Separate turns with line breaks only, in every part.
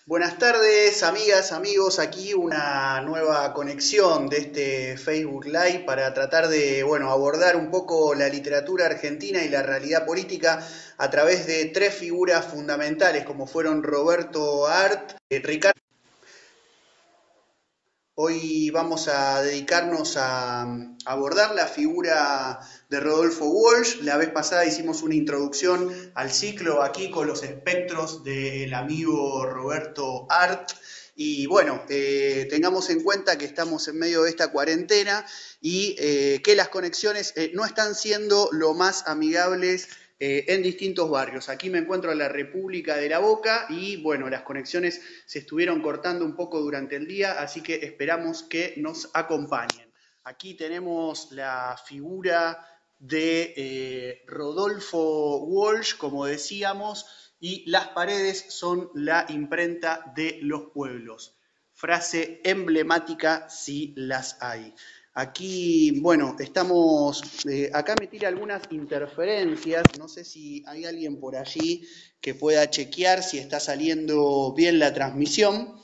Buenas tardes, amigas, amigos. Aquí una nueva conexión de este Facebook Live para tratar de, bueno, abordar un poco la literatura argentina y la realidad política a través de tres figuras fundamentales como fueron Roberto Art, Ricardo. Hoy vamos a dedicarnos a abordar la figura de Rodolfo Walsh. La vez pasada hicimos una introducción al ciclo aquí con los espectros del amigo Roberto Art. Y bueno, tengamos en cuenta que estamos en medio de esta cuarentena y que las conexiones no están siendo lo más amigables en distintos barrios. Aquí me encuentro en la República de la Boca y bueno, las conexiones se estuvieron cortando un poco durante el día, así que esperamos que nos acompañen. Aquí tenemos la figura de Rodolfo Walsh, como decíamos, y las paredes son la imprenta de los pueblos. Frase emblemática si las hay. Aquí, bueno, estamos, acá me tira algunas interferencias, no sé si hay alguien por allí que pueda chequear si está saliendo bien la transmisión,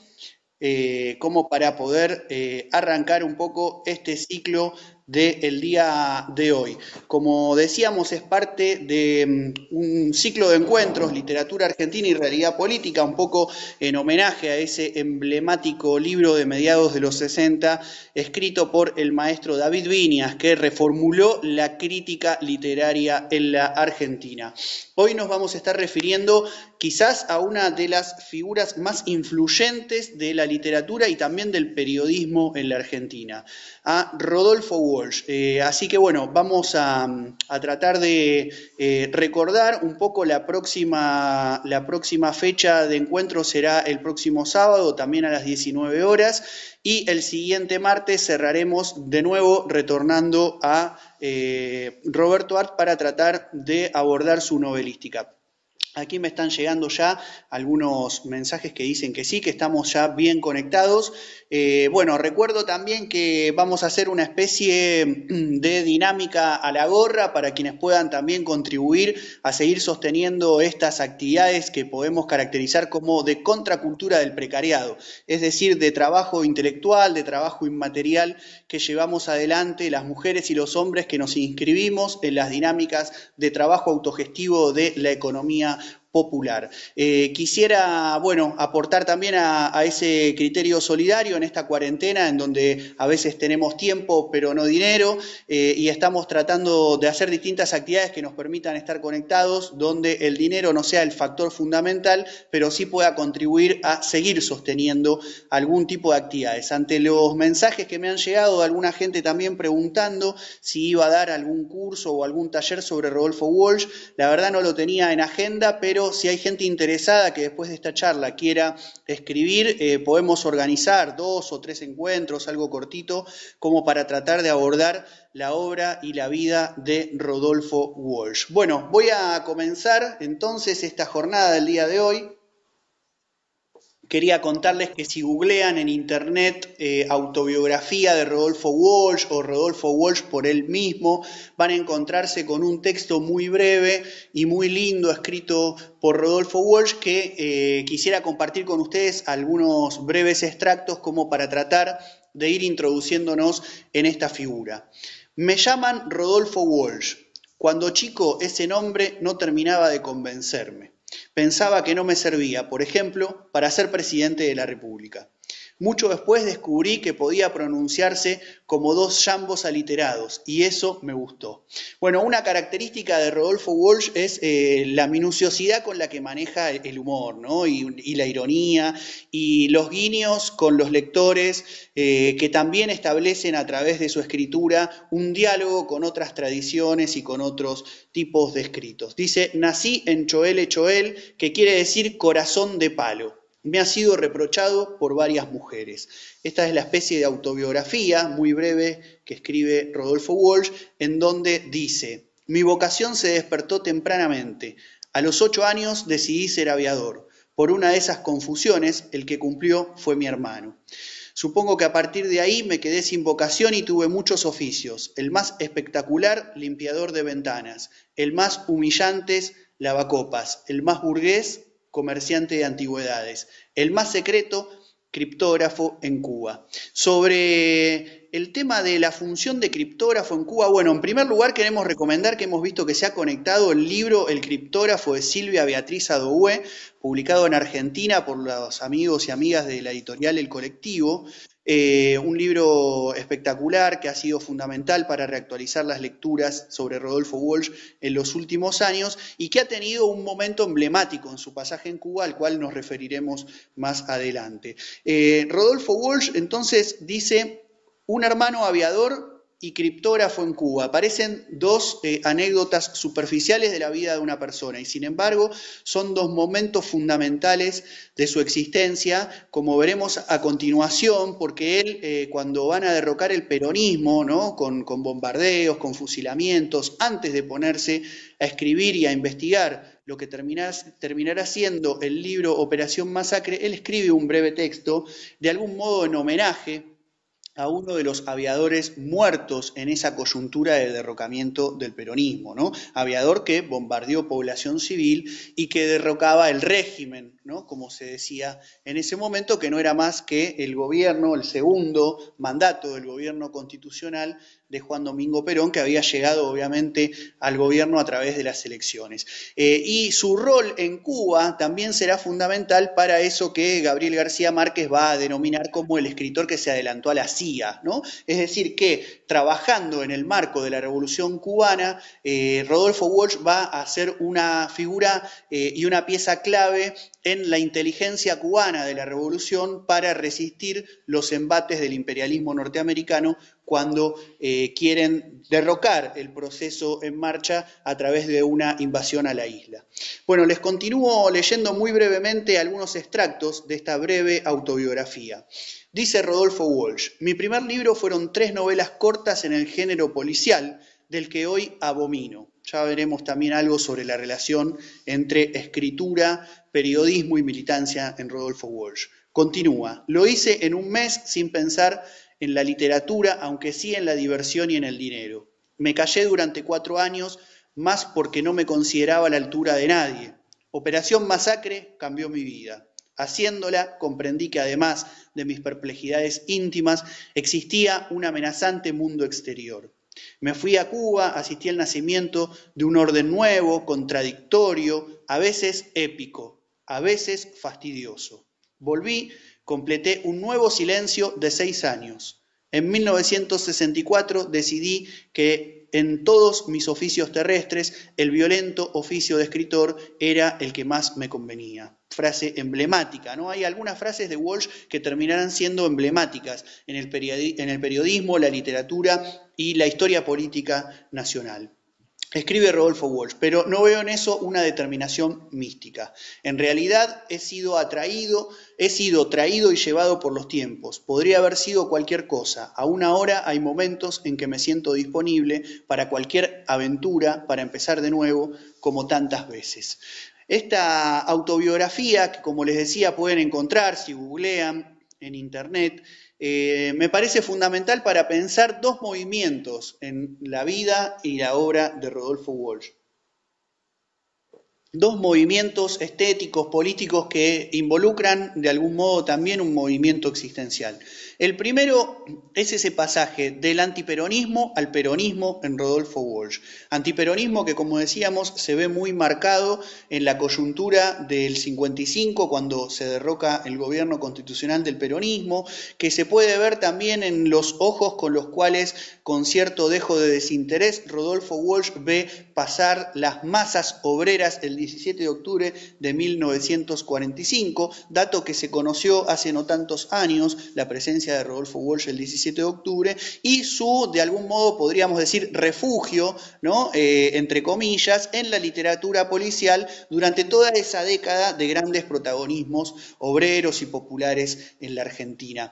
como para poder arrancar un poco este ciclo del día de hoy. Como decíamos, es parte de un ciclo de encuentros, literatura argentina y realidad política, un poco en homenaje a ese emblemático libro de mediados de los 60, escrito por el maestro David Viñas, que reformuló la crítica literaria en la Argentina. Hoy nos vamos a estar refiriendo quizás a una de las figuras más influyentes de la literatura y también del periodismo en la Argentina, a Rodolfo Walsh. Así que bueno, vamos a tratar de recordar un poco la próxima fecha de encuentro será el próximo sábado, también a las 19 horas, y el siguiente martes cerraremos de nuevo retornando a Roberto Art para tratar de abordar su novelística. Aquí me están llegando ya algunos mensajes que dicen que sí, que estamos ya bien conectados. Bueno, recuerdo también que vamos a hacer una especie de dinámica a la gorra para quienes puedan también contribuir a seguir sosteniendo estas actividades que podemos caracterizar como de contracultura del precariado, es decir, de trabajo intelectual, de trabajo inmaterial que llevamos adelante las mujeres y los hombres que nos inscribimos en las dinámicas de trabajo autogestivo de la economía popular. Quisiera, bueno, aportar también a ese criterio solidario en esta cuarentena en donde a veces tenemos tiempo pero no dinero y estamos tratando de hacer distintas actividades que nos permitan estar conectados, donde el dinero no sea el factor fundamental, pero sí pueda contribuir a seguir sosteniendo algún tipo de actividades. Ante los mensajes que me han llegado de alguna gente también preguntando si iba a dar algún curso o algún taller sobre Rodolfo Walsh, la verdad no lo tenía en agenda, pero si hay gente interesada que después de esta charla quiera escribir, podemos organizar 2 o 3 encuentros, algo cortito, como para tratar de abordar la obra y la vida de Rodolfo Walsh. Bueno, voy a comenzar entonces esta jornada del día de hoy. Quería contarles que si googlean en internet autobiografía de Rodolfo Walsh o Rodolfo Walsh por él mismo, van a encontrarse con un texto muy breve y muy lindo escrito por Rodolfo Walsh que quisiera compartir con ustedes algunos breves extractos como para tratar de ir introduciéndonos en esta figura. Me llaman Rodolfo Walsh. Cuando chico ese nombre no terminaba de convencerme. Pensaba que no me servía, por ejemplo, para ser presidente de la República. Mucho después descubrí que podía pronunciarse como dos yambos aliterados y eso me gustó. Bueno, una característica de Rodolfo Walsh es la minuciosidad con la que maneja el humor, ¿no? y la ironía y los guiños con los lectores que también establecen a través de su escritura un diálogo con otras tradiciones y con otros tipos de escritos. Dice, nací en Choel, que quiere decir corazón de palo. Me ha sido reprochado por varias mujeres. Esta es la especie de autobiografía muy breve que escribe Rodolfo Walsh, en donde dice, mi vocación se despertó tempranamente. A los 8 años decidí ser aviador. Por una de esas confusiones, el que cumplió fue mi hermano. Supongo que a partir de ahí me quedé sin vocación y tuve muchos oficios. El más espectacular, limpiador de ventanas. El más humillante, lavacopas. El más burgués, comerciante de antigüedades, el más secreto criptógrafo en Cuba. Sobre el tema de la función de criptógrafo en Cuba, bueno, en primer lugar queremos recomendar que hemos visto que se ha conectado el libro El criptógrafo de Silvia Beatriz Adoué, publicado en Argentina por los amigos y amigas de la editorial El Colectivo. Un libro espectacular que ha sido fundamental para reactualizar las lecturas sobre Rodolfo Walsh en los últimos años y que ha tenido un momento emblemático en su pasaje en Cuba, al cual nos referiremos más adelante. Rodolfo Walsh entonces dice: un hermano aviador y criptógrafo en Cuba. Aparecen dos anécdotas superficiales de la vida de una persona y sin embargo son dos momentos fundamentales de su existencia, como veremos a continuación, porque él cuando van a derrocar el peronismo, ¿no? con bombardeos, con fusilamientos, antes de ponerse a escribir y a investigar lo que terminará siendo el libro Operación Masacre, él escribe un breve texto, de algún modo en homenaje a uno de los aviadores muertos en esa coyuntura de derrocamiento del peronismo, ¿no? Aviador que bombardeó población civil y que derrocaba el régimen, ¿no? Como se decía en ese momento, que no era más que el gobierno, el segundo mandato del gobierno constitucional de Juan Domingo Perón, que había llegado obviamente al gobierno a través de las elecciones. Y su rol en Cuba también será fundamental para eso que Gabriel García Márquez va a denominar como el escritor que se adelantó a la CIA, ¿no? Es decir, que trabajando en el marco de la Revolución Cubana, Rodolfo Walsh va a ser una figura y una pieza clave en la inteligencia cubana de la Revolución para resistir los embates del imperialismo norteamericano cuando quieren derrocar el proceso en marcha a través de una invasión a la isla. Bueno, les continúo leyendo muy brevemente algunos extractos de esta breve autobiografía. Dice Rodolfo Walsh: mi primer libro fueron 3 novelas cortas en el género policial, del que hoy abomino. Ya veremos también algo sobre la relación entre escritura, periodismo y militancia en Rodolfo Walsh. Continúa: lo hice en un mes sin pensar en la literatura, aunque sí en la diversión y en el dinero. Me callé durante 4 años, más porque no me consideraba a la altura de nadie. Operación Masacre cambió mi vida. Haciéndola, comprendí que además de mis perplejidades íntimas, existía un amenazante mundo exterior. Me fui a Cuba, asistí al nacimiento de un orden nuevo, contradictorio, a veces épico, a veces fastidioso. Volví, completé un nuevo silencio de 6 años. En 1964 decidí que en todos mis oficios terrestres el violento oficio de escritor era el que más me convenía. Frase emblemática, ¿no? Hay algunas frases de Walsh que terminarán siendo emblemáticas en el periodismo, la literatura y la historia política nacional. Escribe Rodolfo Walsh, pero no veo en eso una determinación mística. En realidad he sido traído y llevado por los tiempos. Podría haber sido cualquier cosa. Aún ahora hay momentos en que me siento disponible para cualquier aventura, para empezar de nuevo, como tantas veces. Esta autobiografía, que como les decía pueden encontrar si googlean en internet, me parece fundamental para pensar dos movimientos en la vida y la obra de Rodolfo Walsh. Dos movimientos estéticos, políticos que involucran de algún modo también un movimiento existencial. El primero es ese pasaje del antiperonismo al peronismo en Rodolfo Walsh. Antiperonismo que, como decíamos, se ve muy marcado en la coyuntura del 55, cuando se derroca el gobierno constitucional del peronismo, que se puede ver también en los ojos con los cuales, con cierto dejo de desinterés, Rodolfo Walsh ve pasar las masas obreras el 17 de octubre de 1945, dato que se conoció hace no tantos años, la presencia de Rodolfo Walsh el 17 de octubre, y su, de algún modo podríamos decir, refugio, ¿no? Entre comillas, en la literatura policial durante toda esa década de grandes protagonismos obreros y populares en la Argentina.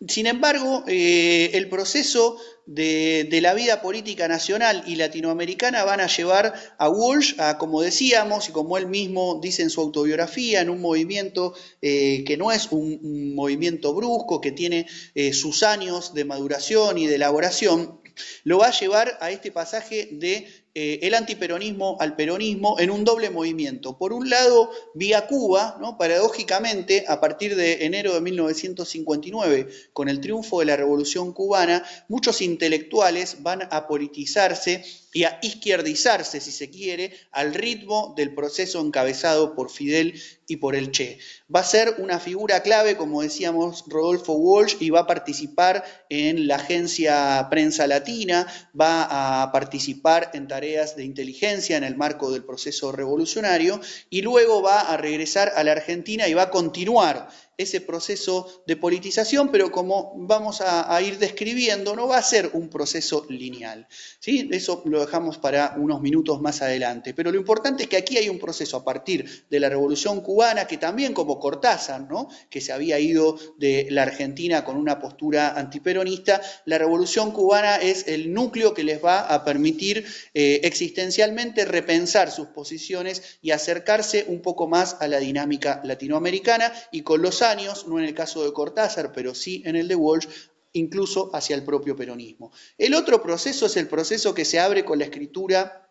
Sin embargo, el proceso de la vida política nacional y latinoamericana van a llevar a Walsh a, como decíamos, y como él mismo dice en su autobiografía, en un movimiento que no es un movimiento brusco, que tiene sus años de maduración y de elaboración, lo va a llevar a este pasaje de
el antiperonismo al peronismo en un doble movimiento. Por un lado, vía Cuba, ¿no? Paradójicamente, a partir de enero de 1959, con el triunfo de la Revolución Cubana, muchos intelectuales van a politizarse y a izquierdizarse, si se quiere, al ritmo del proceso encabezado por Fidel y por el Che. Va a ser una figura clave, como decíamos, Rodolfo Walsh, y va a participar en la agencia Prensa Latina, va a participar en tareas de inteligencia en el marco del proceso revolucionario, y luego va a regresar a la Argentina y va a continuar ese proceso de politización, pero como vamos a ir describiendo, no va a ser un proceso lineal, ¿sí? Eso lo dejamos para unos minutos más adelante. Pero lo importante es que aquí hay un proceso a partir de la Revolución Cubana, que también como Cortázar, ¿no? Que se había ido de la Argentina con una postura antiperonista, la Revolución Cubana es el núcleo que les va a permitir existencialmente repensar sus posiciones y acercarse un poco más a la dinámica latinoamericana, y con los años, no en el caso de Cortázar, pero sí en el de Walsh, incluso hacia el propio peronismo. El otro proceso es el proceso que se abre con la escritura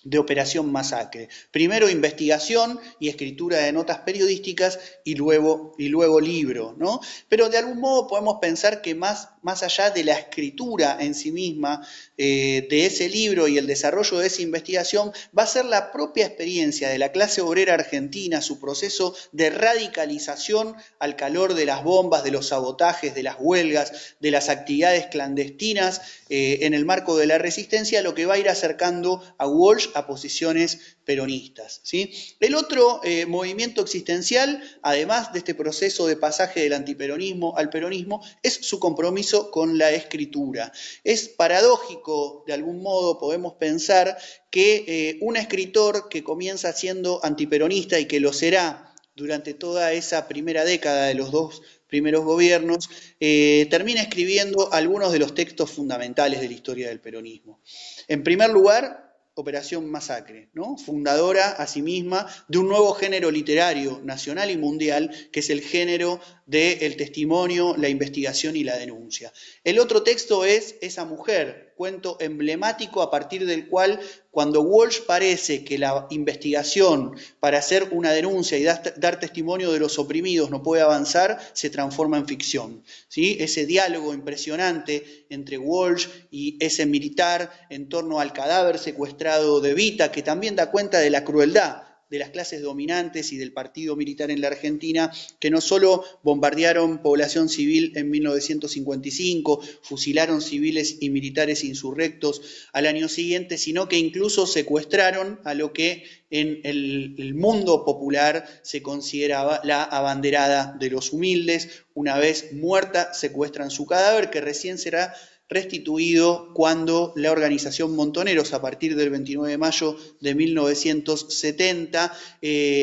de Operación Masacre. Primero investigación y escritura de notas periodísticas y luego libro, ¿no? Pero de algún modo podemos pensar que más allá de la escritura en sí misma de ese libro y el desarrollo de esa investigación, va a ser la propia experiencia de la clase obrera argentina, su proceso de radicalización al calor de las bombas, de los sabotajes, de las huelgas, de las actividades clandestinas en el marco de la resistencia, lo que va a ir acercando a Walsh a posiciones peronistas, ¿sí? El otro movimiento existencial, además de este proceso de pasaje del antiperonismo al peronismo, es su compromiso con la escritura. Es paradójico, de algún modo podemos pensar, que un escritor que comienza siendo antiperonista y que lo será durante toda esa primera década de los dos primeros gobiernos, termina escribiendo algunos de los textos fundamentales de la historia del peronismo. En primer lugar, Operación Masacre, ¿no? Fundadora asimisma de un nuevo género literario nacional y mundial, que es el género del testimonio, la investigación y la denuncia. El otro texto es Esa mujer, cuento emblemático a partir del cual, cuando Walsh parece que la investigación para hacer una denuncia y dar testimonio de los oprimidos no puede avanzar, se transforma en ficción, ¿sí? Ese diálogo impresionante entre Walsh y ese militar en torno al cadáver secuestrado de Evita, que también da cuenta de la crueldad de las clases dominantes y del partido militar en la Argentina, que no solo bombardearon población civil en 1955, fusilaron civiles y militares insurrectos al año siguiente, sino que incluso secuestraron a lo que en el mundo popular se consideraba la abanderada de los humildes. Una vez muerta, secuestran su cadáver, que recién será restituido cuando la organización Montoneros, a partir del 29 de mayo de 1970,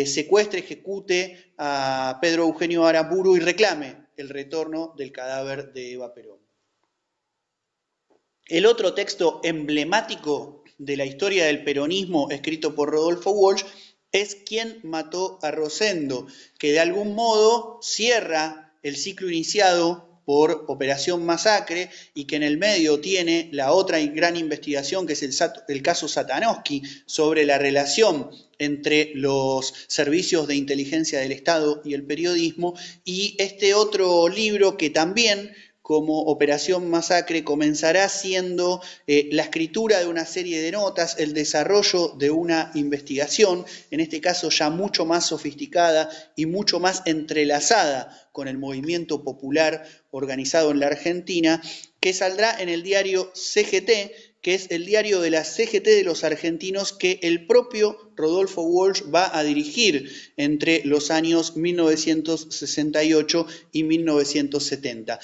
secuestre, ejecute a Pedro Eugenio Aramburu y reclame el retorno del cadáver de Eva Perón. El otro texto emblemático de la historia del peronismo, escrito por Rodolfo Walsh, es ¿Quién mató a Rosendo?, que de algún modo cierra el ciclo iniciado por Operación Masacre, y que en el medio tiene la otra gran investigación, que es el caso Satanowski, sobre la relación entre los servicios de inteligencia del Estado y el periodismo, y este otro libro que también, como Operación Masacre, comenzará siendo la escritura de una serie de notas, el desarrollo de una investigación, en este caso ya mucho más sofisticada y mucho más entrelazada con el movimiento popular organizado en la Argentina, que saldrá en el diario CGT, que es el diario de la CGT de los argentinos, que el propio Rodolfo Walsh va a dirigir entre los años 1968 y 1970.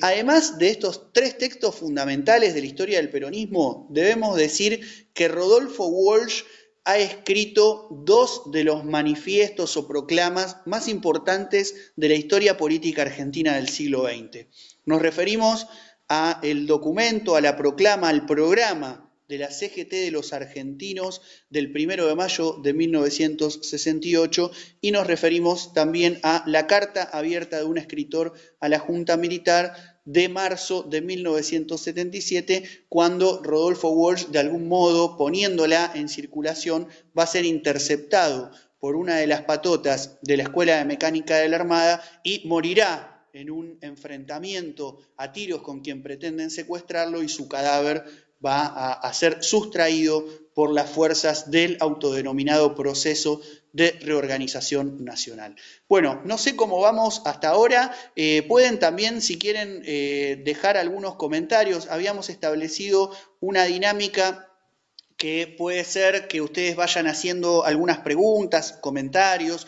Además de estos tres textos fundamentales de la historia del peronismo, debemos decir que Rodolfo Walsh ha escrito dos de los manifiestos o proclamas más importantes de la historia política argentina del siglo XX. Nos referimos a el documento, a la proclama, al programa de la CGT de los argentinos del 1 de mayo de 1968, y nos referimos también a la carta abierta de un escritor a la Junta Militar de marzo de 1977, cuando Rodolfo Walsh, de algún modo, poniéndola en circulación, va a ser interceptado por una de las patotas de la Escuela de Mecánica de la Armada y morirá en un enfrentamiento a tiros con quien pretenden secuestrarlo, y su cadáver va a ser sustraído por las fuerzas del autodenominado Proceso de Reorganización Nacional. Bueno, no sé cómo vamos hasta ahora. Pueden también, si quieren, dejar algunos comentarios. Habíamos establecido una dinámica que puede ser que ustedes vayan haciendo algunas preguntas, comentarios,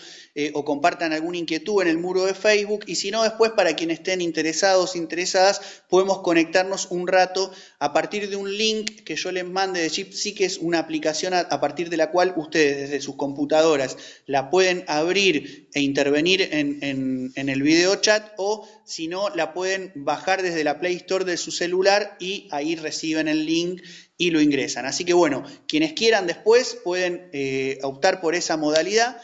o compartan alguna inquietud en el muro de Facebook, y si no, después, para quienes estén interesados, interesadas, podemos conectarnos un rato a partir de un link que yo les mande de Jitsi, que es una aplicación a partir de la cual ustedes desde sus computadoras la pueden abrir e intervenir en el video chat, o si no, la pueden bajar desde la Play Store de su celular y ahí reciben el link y lo ingresan. Así que bueno, quienes quieran después pueden optar por esa modalidad.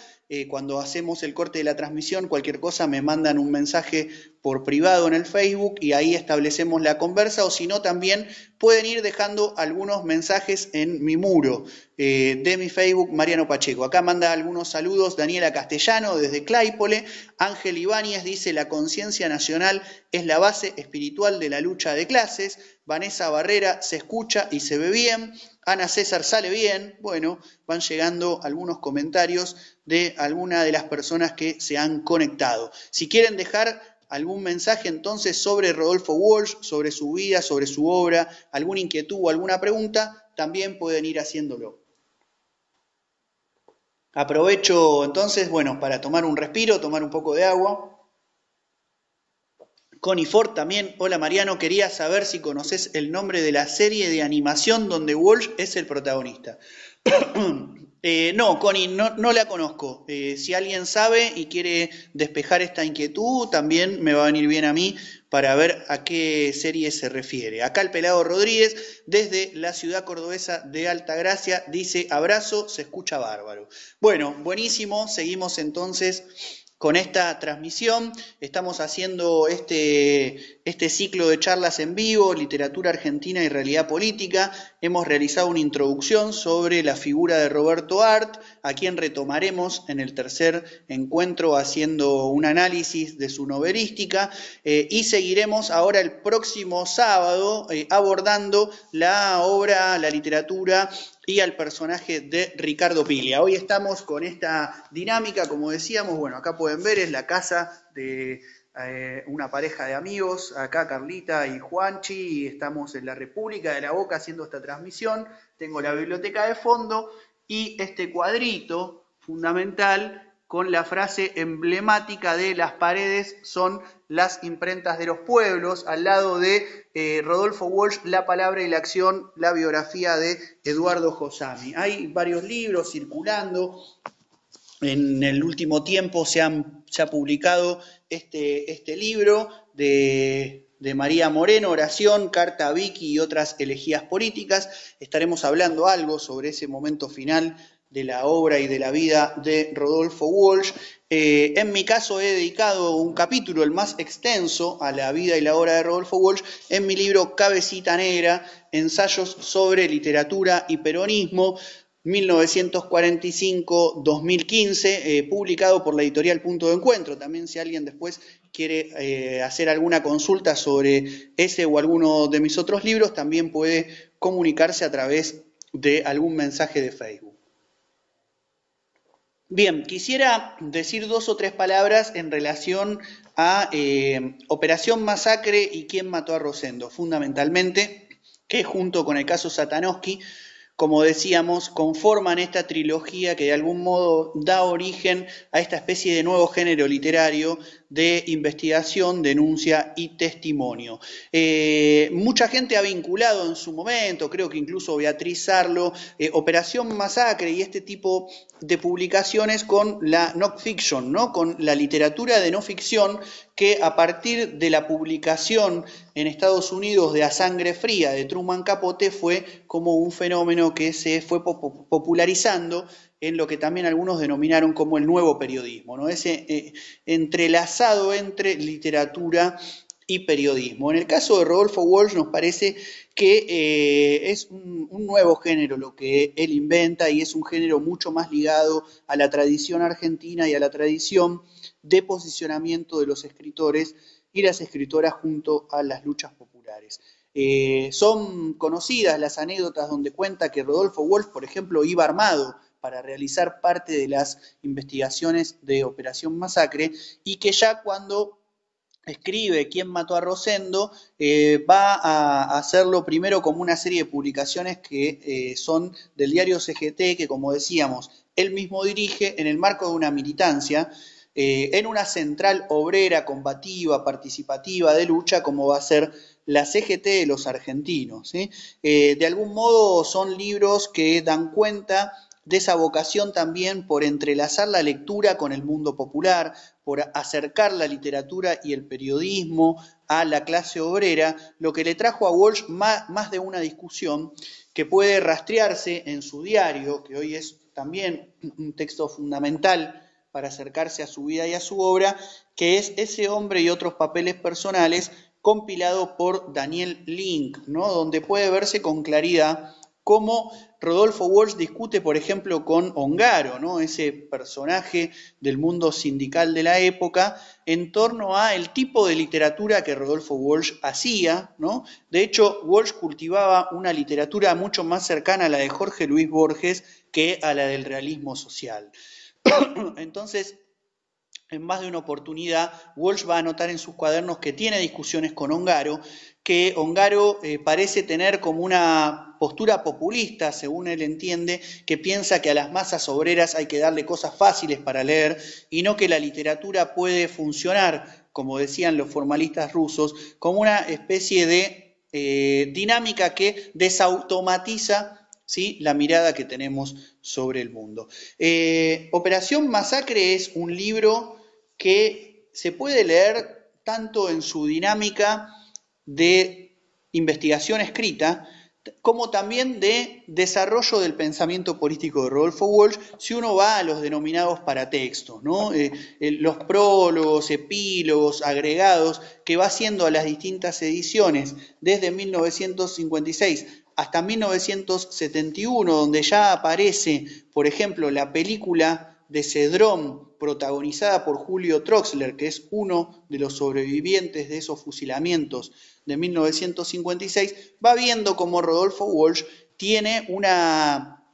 Cuando hacemos el corte de la transmisión, cualquier cosa me mandan un mensaje por privado en el Facebook y ahí establecemos la conversa, o si no, también pueden ir dejando algunos mensajes en mi muro de mi Facebook, Mariano Pacheco. Acá manda algunos saludos Daniela Castellano desde Claypole. Ángel Ibáñez dice: la conciencia nacional es la base espiritual de la lucha de clases. Vanessa Barrera: se escucha y se ve bien. Ana César: sale bien. Bueno, van llegando algunos comentarios de alguna de las personas que se han conectado. Si quieren dejar algún mensaje entonces sobre Rodolfo Walsh, sobre su vida, sobre su obra, alguna inquietud o alguna pregunta, también pueden ir haciéndolo. Aprovecho entonces, bueno, para tomar un respiro, tomar un poco de agua. Connie Ford también: hola Mariano, quería saber si conoces el nombre de la serie de animación donde Walsh es el protagonista. No, Connie, no la conozco. Si alguien sabe y quiere despejar esta inquietud, también me va a venir bien a mí para ver a qué serie se refiere. Acá el Pelado Rodríguez, desde la ciudad cordobesa de Altagracia, dice: abrazo, se escucha bárbaro. Bueno, buenísimo, seguimos entonces con esta transmisión. Estamos haciendo este ciclo de charlas en vivo, literatura argentina y realidad política. Hemos realizado una introducción sobre la figura de Roberto Arlt, a quien retomaremos en el tercer encuentro haciendo un análisis de su novelística, y seguiremos ahora el próximo sábado abordando la obra, la literatura y al personaje de Ricardo Piglia. Hoy estamos con esta dinámica, como decíamos. Bueno, acá pueden ver, es la casa de una pareja de amigos, acá Carlita y Juanchi, y estamos en la República de la Boca haciendo esta transmisión. Tengo la biblioteca de fondo y este cuadrito fundamental con la frase emblemática de: las paredes son las imprentas de los pueblos, al lado de Rodolfo Walsh, La palabra y la acción, la biografía de Eduardo Josami. Hay varios libros circulando. En el último tiempo se ha publicado este libro de María Moreno, Oración, Carta a Vicky y otras elegías políticas. Estaremos hablando algo sobre ese momento final de la obra y de la vida de Rodolfo Walsh. En mi caso he dedicado un capítulo, el más extenso, a la vida y la obra de Rodolfo Walsh en mi libro Cabecita Negra, ensayos sobre literatura y peronismo, 1945-2015, publicado por la editorial Punto de Encuentro. También, si alguien después quiere hacer alguna consulta sobre ese o alguno de mis otros libros, también puede comunicarse a través de algún mensaje de Facebook. Bien, quisiera decir 2 o 3 palabras en relación a Operación Masacre y quién mató a Rosendo, fundamentalmente, que junto con el caso Satanowski, como decíamos, conforman esta trilogía que de algún modo da origen a esta especie de nuevo género literario de investigación, denuncia y testimonio. Mucha gente ha vinculado en su momento, creo que incluso Beatriz Sarlo, Operación Masacre y este tipo de publicaciones con la non-fiction, ¿no? Con la literatura de no ficción, que a partir de la publicación en Estados Unidos de A Sangre Fría de Truman Capote fue como un fenómeno que se fue popularizando en lo que también algunos denominaron como el nuevo periodismo, ¿no? Ese entrelazado entre literatura y periodismo. En el caso de Rodolfo Walsh nos parece que es un nuevo género lo que él inventa y es un género mucho más ligado a la tradición argentina y a la tradición de posicionamiento de los escritores y las escritoras junto a las luchas populares. Son conocidas las anécdotas donde cuenta que Rodolfo Walsh, por ejemplo, iba armado para realizar parte de las investigaciones de Operación Masacre y que ya cuando escribe Quién mató a Rosendo, va a hacerlo primero como una serie de publicaciones que son del diario CGT, que como decíamos, él mismo dirige en el marco de una militancia, en una central obrera, combativa, participativa, de lucha, como va a ser la CGT de los argentinos, ¿sí? De algún modo son libros que dan cuenta de esa vocación también por entrelazar la lectura con el mundo popular, por acercar la literatura y el periodismo a la clase obrera, lo que le trajo a Walsh más de una discusión que puede rastrearse en su diario, que hoy es también un texto fundamental para acercarse a su vida y a su obra, que es Ese hombre y otros papeles personales, compilado por Daniel Link, ¿no? Donde puede verse con claridad cómo Rodolfo Walsh discute, por ejemplo, con Ongaro, ¿no? Ese personaje del mundo sindical de la época, en torno a el tipo de literatura que Rodolfo Walsh hacía, ¿no? De hecho, Walsh cultivaba una literatura mucho más cercana a la de Jorge Luis Borges que a la del realismo social. Entonces, en más de una oportunidad, Walsh va a anotar en sus cuadernos que tiene discusiones con Ongaro, que Ongaro parece tener como una postura populista, según él entiende, que piensa que a las masas obreras hay que darle cosas fáciles para leer y no que la literatura puede funcionar, como decían los formalistas rusos, como una especie de dinámica que desautomatiza, ¿sí?, la mirada que tenemos sobre el mundo. Operación Masacre es un libro que se puede leer tanto en su dinámica de investigación escrita, como también de desarrollo del pensamiento político de Rodolfo Walsh, si uno va a los denominados paratextos, ¿no? Los prólogos, epílogos, agregados, que va haciendo a las distintas ediciones desde 1956 hasta 1971, donde ya aparece, por ejemplo, la película de Cedrón, protagonizada por Julio Troxler, que es uno de los sobrevivientes de esos fusilamientos de 1956, va viendo cómo Rodolfo Walsh tiene una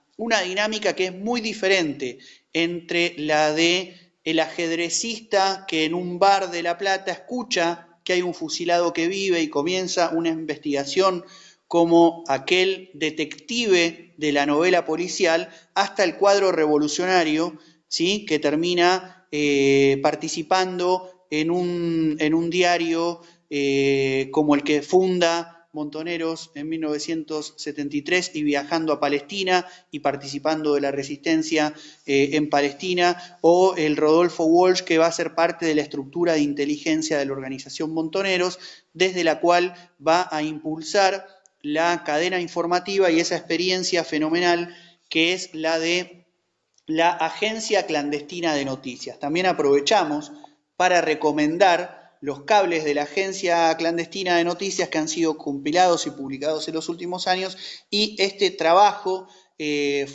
dinámica que es muy diferente entre la de el ajedrecista que en un bar de La Plata escucha que hay un fusilado que vive y comienza una investigación, como aquel detective de la novela policial, hasta el cuadro revolucionario, ¿sí?, que termina participando en un diario como el que funda Montoneros en 1973 y viajando a Palestina y participando de la resistencia en Palestina, o el Rodolfo Walsh que va a ser parte de la estructura de inteligencia de la organización Montoneros, desde la cual va a impulsar la cadena informativa y esa experiencia fenomenal que es la de la Agencia Clandestina de Noticias. También aprovechamos para recomendar los cables de la Agencia Clandestina de Noticias que han sido compilados y publicados en los últimos años, y este trabajo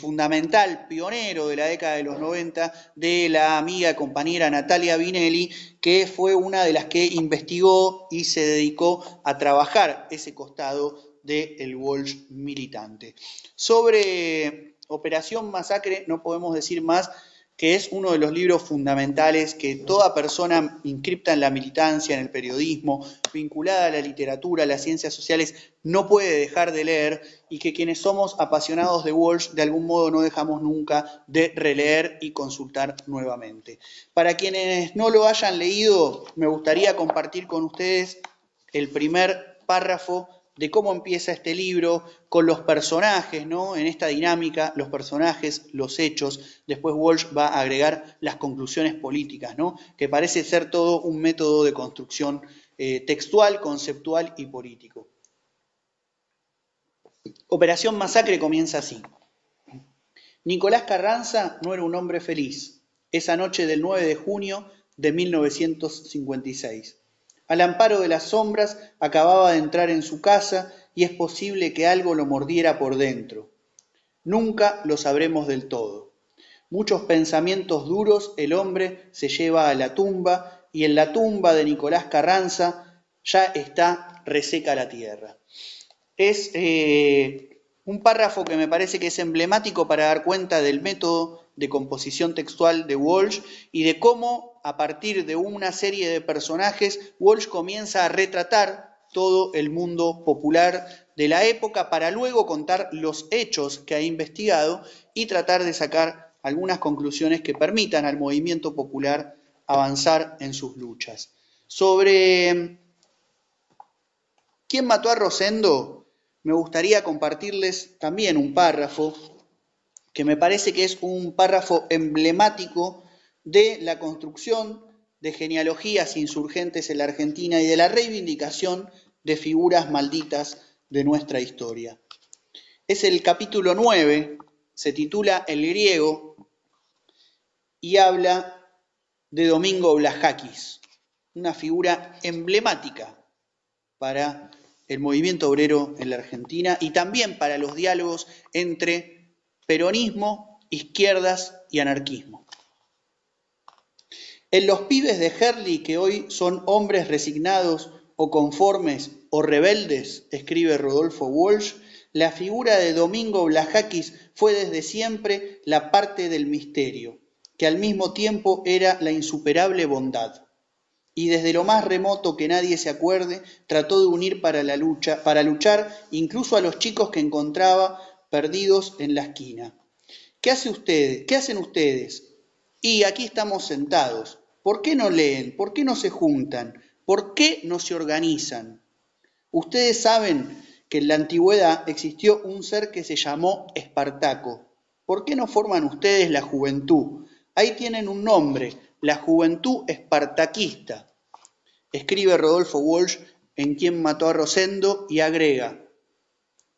fundamental, pionero de la década de los 90, de la amiga y compañera Natalia Vinelli, que fue una de las que investigó y se dedicó a trabajar ese costado del Walsh militante. Sobre Operación Masacre no podemos decir más que es uno de los libros fundamentales que toda persona inscripta en la militancia, en el periodismo, vinculada a la literatura, a las ciencias sociales, no puede dejar de leer, y que quienes somos apasionados de Walsh de algún modo no dejamos nunca de releer y consultar nuevamente. Para quienes no lo hayan leído, me gustaría compartir con ustedes el primer párrafo de cómo empieza este libro, con los personajes, ¿no? En esta dinámica, los personajes, los hechos. Después Walsh va a agregar las conclusiones políticas, ¿no?, que parece ser todo un método de construcción textual, conceptual y político. Operación Masacre comienza así. Nicolás Carranza no era un hombre feliz esa noche del 9 de junio de 1956. Al amparo de las sombras acababa de entrar en su casa y es posible que algo lo mordiera por dentro. Nunca lo sabremos del todo. Muchos pensamientos duros el hombre se lleva a la tumba y en la tumba de Nicolás Carranza ya está reseca la tierra. Es un párrafo que me parece que es emblemático para dar cuenta del método de composición textual de Walsh y de cómo, a partir de una serie de personajes, Walsh comienza a retratar todo el mundo popular de la época para luego contar los hechos que ha investigado y tratar de sacar algunas conclusiones que permitan al movimiento popular avanzar en sus luchas. Sobre ¿quién mató a Rosendo? Me gustaría compartirles también un párrafo que me parece que es un párrafo emblemático de la construcción de genealogías insurgentes en la Argentina y de la reivindicación de figuras malditas de nuestra historia. Es el capítulo 9, se titula El griego y habla de Domingo Blajakis, una figura emblemática para el movimiento obrero en la Argentina y también para los diálogos entre peronismo, izquierdas y anarquismo. En los pibes de Herli, que hoy son hombres resignados o conformes o rebeldes, escribe Rodolfo Walsh, la figura de Domingo Blajakis fue desde siempre la parte del misterio, que al mismo tiempo era la insuperable bondad. Y desde lo más remoto que nadie se acuerde, trató de unir para luchar incluso a los chicos que encontraba perdidos en la esquina. ¿Qué hacen ustedes? Y aquí estamos sentados. ¿Por qué no leen? ¿Por qué no se juntan? ¿Por qué no se organizan? Ustedes saben que en la antigüedad existió un ser que se llamó Espartaco. ¿Por qué no forman ustedes la juventud? Ahí tienen un nombre, la juventud espartaquista. Escribe Rodolfo Walsh en Quién mató a Rosendo y agrega,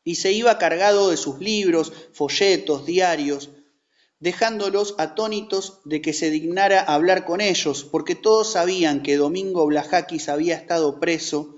y se iba cargado de sus libros, folletos, diarios, dejándolos atónitos de que se dignara hablar con ellos, porque todos sabían que Domingo Blajakis había estado preso,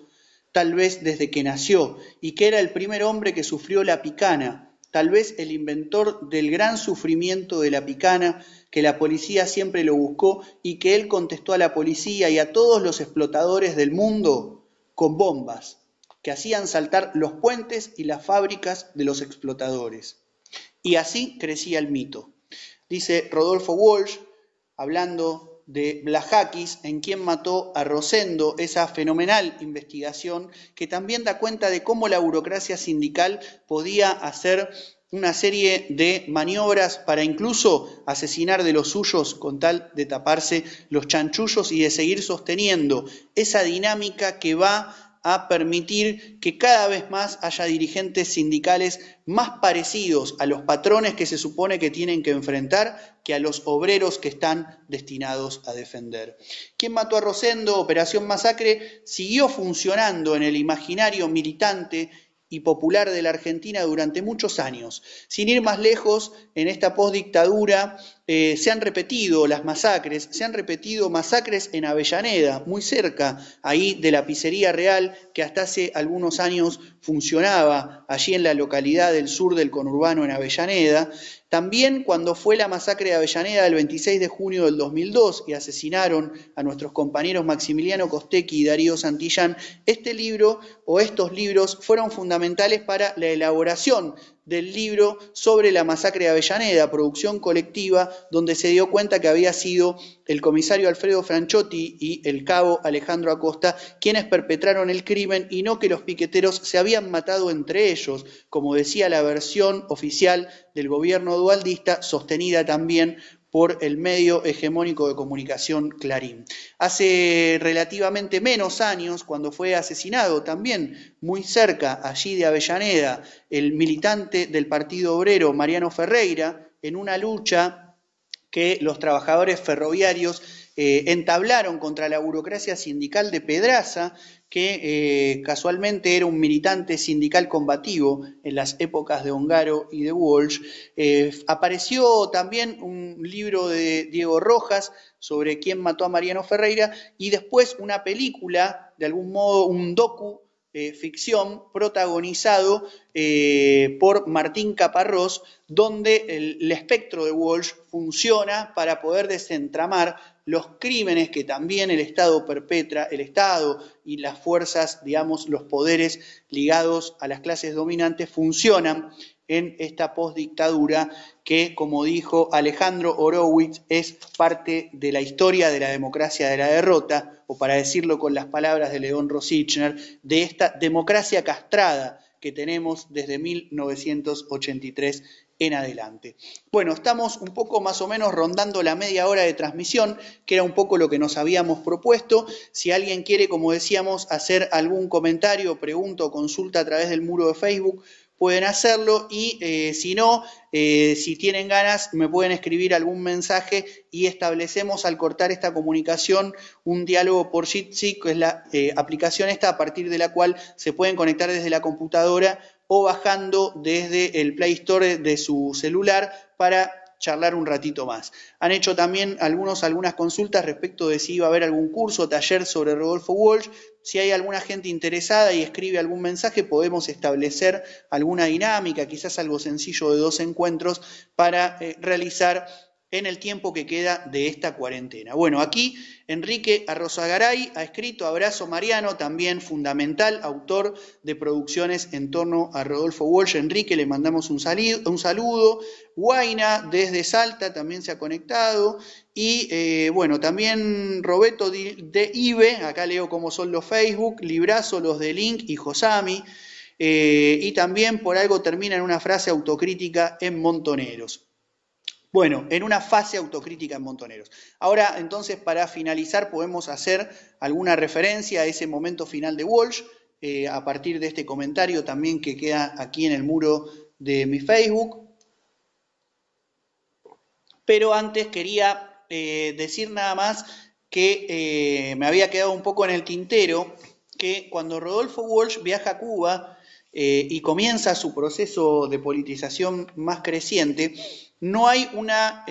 tal vez desde que nació, y que era el primer hombre que sufrió la picana, tal vez el inventor del gran sufrimiento de la picana, que la policía siempre lo buscó y que él contestó a la policía y a todos los explotadores del mundo con bombas, que hacían saltar los puentes y las fábricas de los explotadores. Y así crecía el mito. Dice Rodolfo Walsh, hablando de Blajakis, en Quién mató a Rosendo, esa fenomenal investigación que también da cuenta de cómo la burocracia sindical podía hacer una serie de maniobras para incluso asesinar de los suyos con tal de taparse los chanchullos y de seguir sosteniendo esa dinámica que va a permitir que cada vez más haya dirigentes sindicales más parecidos a los patrones que se supone que tienen que enfrentar que a los obreros que están destinados a defender. ¿Quién mató a Rosendo? Operación Masacre siguió funcionando en el imaginario militante y popular de la Argentina durante muchos años. Sin ir más lejos, en esta postdictadura se han repetido las masacres, se han repetido masacres en Avellaneda, muy cerca ahí de la Pizzería Real, que hasta hace algunos años funcionaba allí en la localidad del sur del conurbano en Avellaneda. También cuando fue la masacre de Avellaneda el 26 de junio del 2002 y asesinaron a nuestros compañeros Maximiliano Costecchi y Darío Santillán, este libro o estos libros fueron fundamentales para la elaboración del libro sobre la masacre de Avellaneda, producción colectiva, donde se dio cuenta que había sido el comisario Alfredo Franchotti y el cabo Alejandro Acosta quienes perpetraron el crimen y no que los piqueteros se habían matado entre ellos, como decía la versión oficial del gobierno dualdista, sostenida también por el medio hegemónico de comunicación Clarín. Hace relativamente menos años, cuando fue asesinado también muy cerca allí de Avellaneda, el militante del Partido Obrero Mariano Ferreira, en una lucha que los trabajadores ferroviarios entablaron contra la burocracia sindical de Pedraza, que casualmente era un militante sindical combativo en las épocas de Ongaro y de Walsh. Apareció también un libro de Diego Rojas, sobre quién mató a Mariano Ferreira, y después una película, de algún modo un docu, ficción protagonizado por Martín Caparrós, donde el espectro de Walsh funciona para poder desentramar los crímenes que también el Estado perpetra, el Estado y las fuerzas, digamos, los poderes ligados a las clases dominantes funcionan en esta postdictadura que, como dijo Alejandro Horowitz, es parte de la historia de la democracia de la derrota, o para decirlo con las palabras de León Rosichner, de esta democracia castrada que tenemos desde 1983 en adelante. Bueno, estamos un poco más o menos rondando la media hora de transmisión, que era un poco lo que nos habíamos propuesto. Si alguien quiere, como decíamos, hacer algún comentario, pregunta o consulta a través del muro de Facebook, pueden hacerlo, y si no, si tienen ganas, me pueden escribir algún mensaje y establecemos al cortar esta comunicación un diálogo por Jitsi, que es la aplicación esta a partir de la cual se pueden conectar desde la computadora o bajando desde el Play Store de su celular para charlar un ratito más. Han hecho también algunas consultas respecto de si iba a haber algún curso o taller sobre Rodolfo Walsh. Si hay alguna gente interesada y escribe algún mensaje, podemos establecer alguna dinámica, quizás algo sencillo de 2 encuentros para realizar en el tiempo que queda de esta cuarentena. Bueno, aquí Enrique Arrozagaray ha escrito: abrazo Mariano, también fundamental, autor de producciones en torno a Rodolfo Walsh. Enrique, le mandamos un saludo. Guaina, desde Salta, también se ha conectado. Y bueno, también Roberto de Ibe, acá leo cómo son los Facebook, Librazo, los de Link y Josami. Y también por algo termina en una frase autocrítica en Montoneros. Bueno, en una fase autocrítica en Montoneros. Ahora, entonces, para finalizar, podemos hacer alguna referencia a ese momento final de Walsh, a partir de este comentario también que queda aquí en el muro de mi Facebook. Pero antes quería decir nada más que me había quedado un poco en el tintero, que cuando Rodolfo Walsh viaja a Cuba y comienza su proceso de politización más creciente, no hay una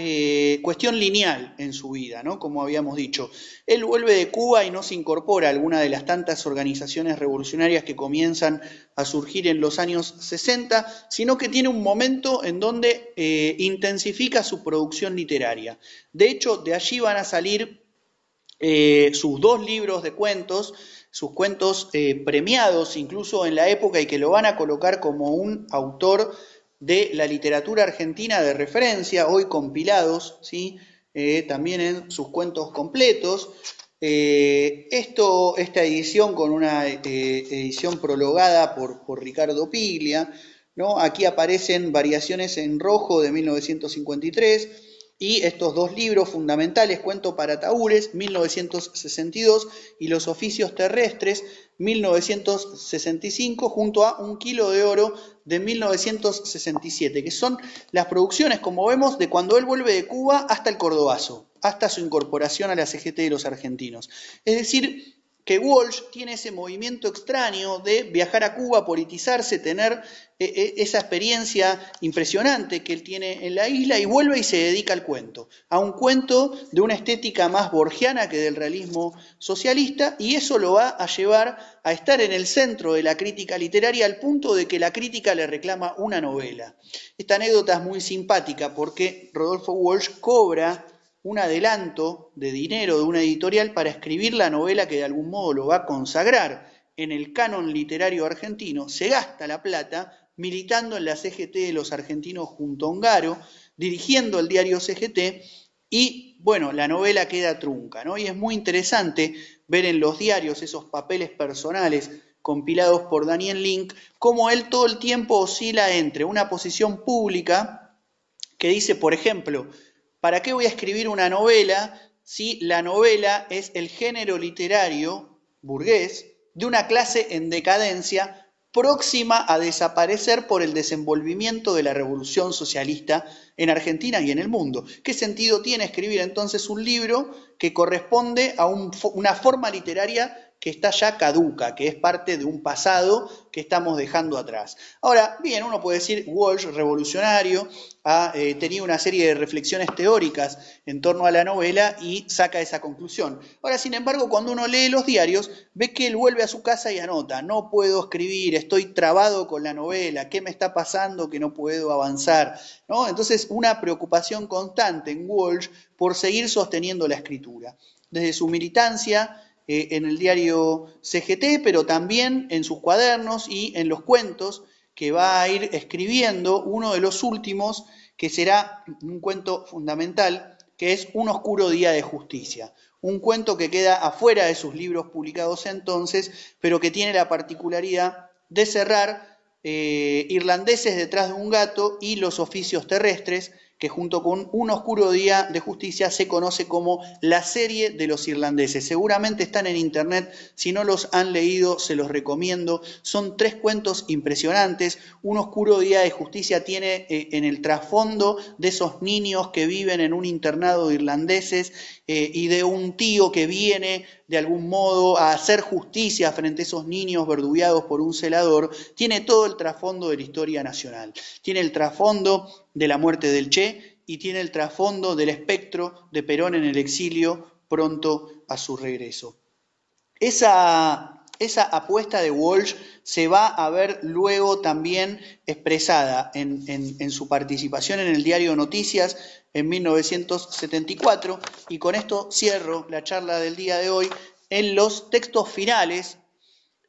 cuestión lineal en su vida, ¿no? Como habíamos dicho. Él vuelve de Cuba y no se incorpora a alguna de las tantas organizaciones revolucionarias que comienzan a surgir en los años 60, sino que tiene un momento en donde intensifica su producción literaria. De hecho, de allí van a salir sus 2 libros de cuentos, sus cuentos premiados incluso en la época, y que lo van a colocar como un autor de la literatura argentina de referencia, hoy compilados, ¿sí? También en sus cuentos completos. Esta edición con una edición prologada por Ricardo Piglia, ¿no? Aquí aparecen Variaciones en Rojo de 1953, y estos 2 libros fundamentales, Cuento para Ataúdes, 1962, y Los Oficios Terrestres, 1965, junto a Un Kilo de Oro de 1967, que son las producciones, como vemos, de cuando él vuelve de Cuba hasta el Cordobazo, hasta su incorporación a la CGT de los argentinos. Es decir, que Walsh tiene ese movimiento extraño de viajar a Cuba, politizarse, tener esa experiencia impresionante que él tiene en la isla, y vuelve y se dedica al cuento, a un cuento de una estética más borgiana que del realismo socialista, y eso lo va a llevar a estar en el centro de la crítica literaria, al punto de que la crítica le reclama una novela. Esta anécdota es muy simpática porque Rodolfo Walsh cobra un adelanto de dinero de una editorial para escribir la novela que de algún modo lo va a consagrar en el canon literario argentino. Se gasta la plata militando en la CGT de los argentinos junto a Ongaro, dirigiendo el diario CGT, y bueno, la novela queda trunca, ¿no? Y es muy interesante ver en los diarios esos papeles personales compilados por Daniel Link, cómo él todo el tiempo oscila entre una posición pública que dice, por ejemplo, ¿para qué voy a escribir una novela si la novela es el género literario burgués de una clase en decadencia próxima a desaparecer por el desenvolvimiento de la revolución socialista en Argentina y en el mundo? ¿Qué sentido tiene escribir entonces un libro que corresponde a una forma literaria que está ya caduca, que es parte de un pasado que estamos dejando atrás. Ahora, bien, uno puede decir, Walsh, revolucionario, ha tenido una serie de reflexiones teóricas en torno a la novela y saca esa conclusión. Ahora, sin embargo, cuando uno lee los diarios, ve que él vuelve a su casa y anota, no puedo escribir, estoy trabado con la novela, ¿qué me está pasando que no puedo avanzar? ¿No? Entonces, una preocupación constante en Walsh por seguir sosteniendo la escritura. Desde su militancia en el diario CGT, pero también en sus cuadernos y en los cuentos que va a ir escribiendo, uno de los últimos, que será un cuento fundamental, que es Un oscuro día de justicia. Un cuento que queda afuera de sus libros publicados entonces, pero que tiene la particularidad de cerrar Irlandeses detrás de un gato y Los oficios terrestres, que junto con Un oscuro día de justicia se conoce como la serie de los irlandeses. Seguramente están en internet, si no los han leído se los recomiendo. Son 3 cuentos impresionantes. Un oscuro día de justicia tiene en el trasfondo de esos niños que viven en un internado de irlandeses y de un tío que viene de algún modo a hacer justicia frente a esos niños verdugueados por un celador. Tiene todo el trasfondo de la historia nacional. Tiene el trasfondo de la muerte del Che y tiene el trasfondo del espectro de Perón en el exilio pronto a su regreso. Esa apuesta de Walsh se va a ver luego también expresada en su participación en el diario Noticias en 1974, y con esto cierro la charla del día de hoy en los textos finales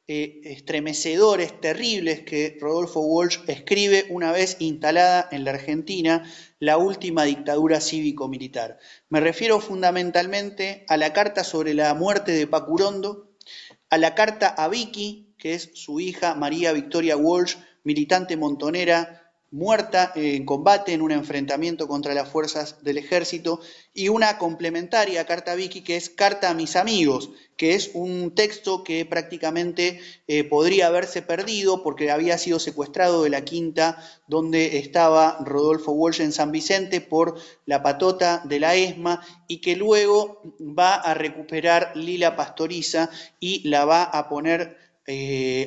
estremecedores, terribles, que Rodolfo Walsh escribe una vez instalada en la Argentina la última dictadura cívico-militar. Me refiero fundamentalmente a la carta sobre la muerte de Pacurondo, a la carta a Vicky, que es su hija María Victoria Walsh, militante montonera, muerta en combate en un enfrentamiento contra las fuerzas del ejército, y una complementaria carta a Vicky, que es Carta a mis amigos, que es un texto que prácticamente podría haberse perdido porque había sido secuestrado de la quinta donde estaba Rodolfo Walsh en San Vicente por la patota de la ESMA, y que luego va a recuperar Lila Pastoriza y la va a poner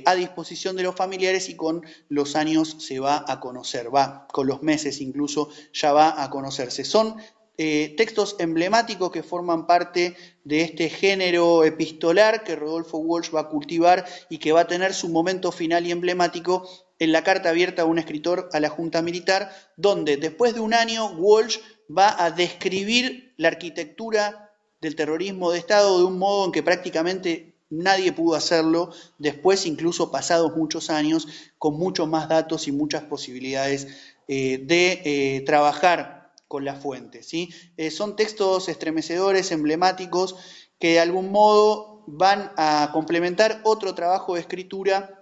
a disposición de los familiares, y con los años se va a conocer, con los meses incluso ya va a conocerse. Son textos emblemáticos que forman parte de este género epistolar que Rodolfo Walsh va a cultivar y que va a tener su momento final y emblemático en la carta abierta a un escritor a la Junta Militar, donde después de un año Walsh va a describir la arquitectura del terrorismo de Estado de un modo en que prácticamente nadie pudo hacerlo después, incluso pasados muchos años, con muchos más datos y muchas posibilidades de trabajar con la fuente, ¿sí? Son textos estremecedores, emblemáticos, que de algún modo van a complementar otro trabajo de escritura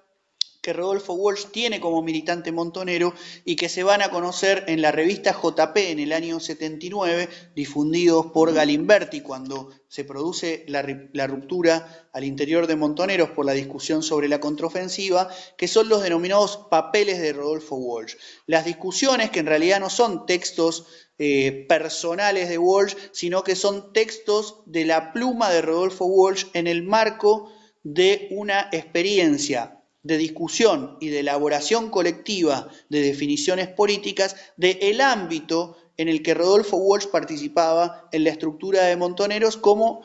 que Rodolfo Walsh tiene como militante montonero y que se van a conocer en la revista JP en el año 79, difundidos por Galimberti cuando se produce la ruptura al interior de Montoneros por la discusión sobre la contraofensiva, que son los denominados papeles de Rodolfo Walsh. Las discusiones, que en realidad no son textos personales de Walsh, sino que son textos de la pluma de Rodolfo Walsh en el marco de una experiencia de discusión y de elaboración colectiva de definiciones políticas del ámbito en el que Rodolfo Walsh participaba en la estructura de Montoneros como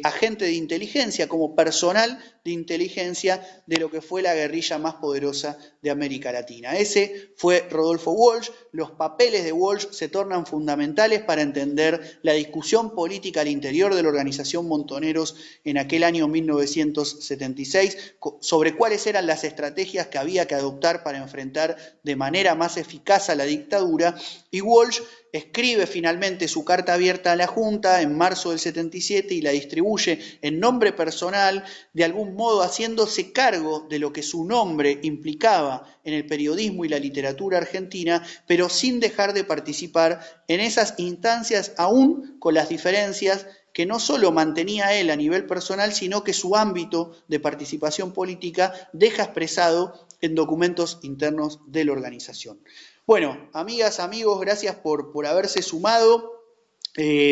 agente de inteligencia, como personal de inteligencia de lo que fue la guerrilla más poderosa de América Latina. Ese fue Rodolfo Walsh. Los papeles de Walsh se tornan fundamentales para entender la discusión política al interior de la organización Montoneros en aquel año 1976, sobre cuáles eran las estrategias que había que adoptar para enfrentar de manera más eficaz a la dictadura, y Walsh escribe finalmente su carta abierta a la Junta en marzo del 77 y la distribuye en nombre personal, de algún modo haciéndose cargo de lo que su nombre implicaba en el periodismo y la literatura argentina, pero sin dejar de participar en esas instancias, aún con las diferencias que no solo mantenía él a nivel personal, sino que su ámbito de participación política deja expresado en documentos internos de la organización. Bueno, amigas, amigos, gracias por haberse sumado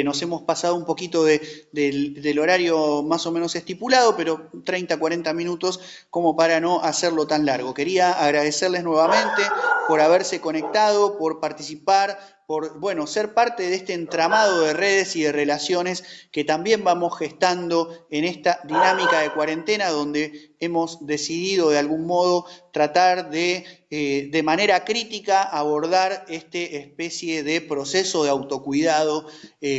Nos hemos pasado un poquito del horario más o menos estipulado, pero 30, 40 minutos como para no hacerlo tan largo. Quería agradecerles nuevamente por haberse conectado, por participar, por, bueno, ser parte de este entramado de redes y de relaciones que también vamos gestando en esta dinámica de cuarentena, donde hemos decidido de algún modo tratar de manera crítica abordar esta especie de proceso de autocuidado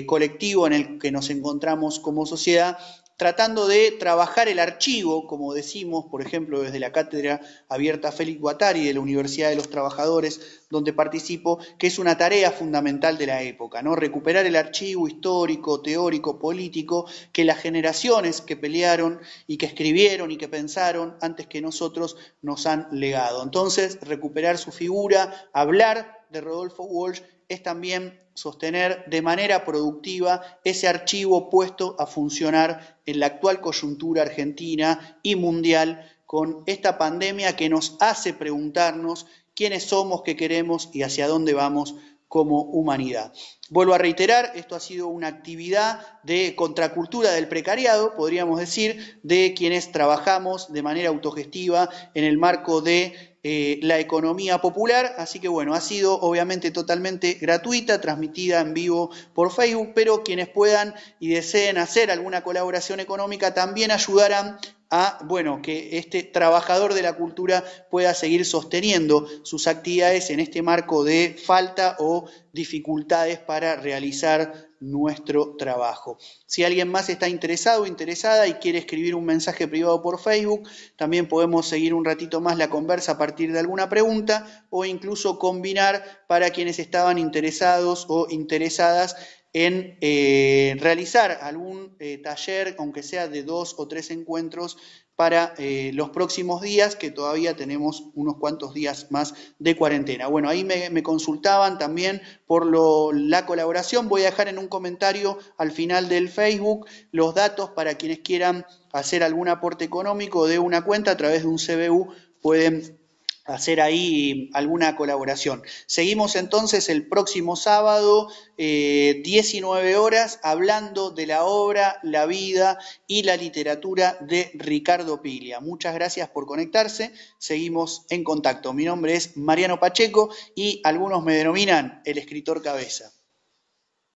colectivo en el que nos encontramos como sociedad, tratando de trabajar el archivo, como decimos, por ejemplo, desde la Cátedra Abierta Félix Guattari de la Universidad de los Trabajadores, donde participo, que es una tarea fundamental de la época, ¿no? Recuperar el archivo histórico, teórico, político, que las generaciones que pelearon y que escribieron y que pensaron antes que nosotros nos han legado. Entonces, recuperar su figura, hablar de Rodolfo Walsh, es también sostener de manera productiva ese archivo puesto a funcionar en la actual coyuntura argentina y mundial con esta pandemia que nos hace preguntarnos quiénes somos, qué queremos y hacia dónde vamos como humanidad. Vuelvo a reiterar, esto ha sido una actividad de contracultura del precariado, podríamos decir, de quienes trabajamos de manera autogestiva en el marco de la economía popular, así que bueno, ha sido obviamente totalmente gratuita, transmitida en vivo por Facebook, pero quienes puedan y deseen hacer alguna colaboración económica también ayudarán a, bueno, que este trabajador de la cultura pueda seguir sosteniendo sus actividades en este marco de falta o dificultades para realizar nuestro trabajo. Si alguien más está interesado o interesada y quiere escribir un mensaje privado por Facebook, también podemos seguir un ratito más la conversa a partir de alguna pregunta o incluso combinar para quienes estaban interesados o interesadas en realizar algún taller, aunque sea de 2 o 3 encuentros, para los próximos días, que todavía tenemos unos cuantos días más de cuarentena. Bueno, ahí me consultaban también por la colaboración. Voy a dejar en un comentario al final del Facebook los datos para quienes quieran hacer algún aporte económico de una cuenta a través de un CBU, pueden hacer ahí alguna colaboración. Seguimos entonces el próximo sábado, 19 horas, hablando de la obra, la vida y la literatura de Ricardo Piglia. Muchas gracias por conectarse, seguimos en contacto. Mi nombre es Mariano Pacheco y algunos me denominan el escritor cabeza.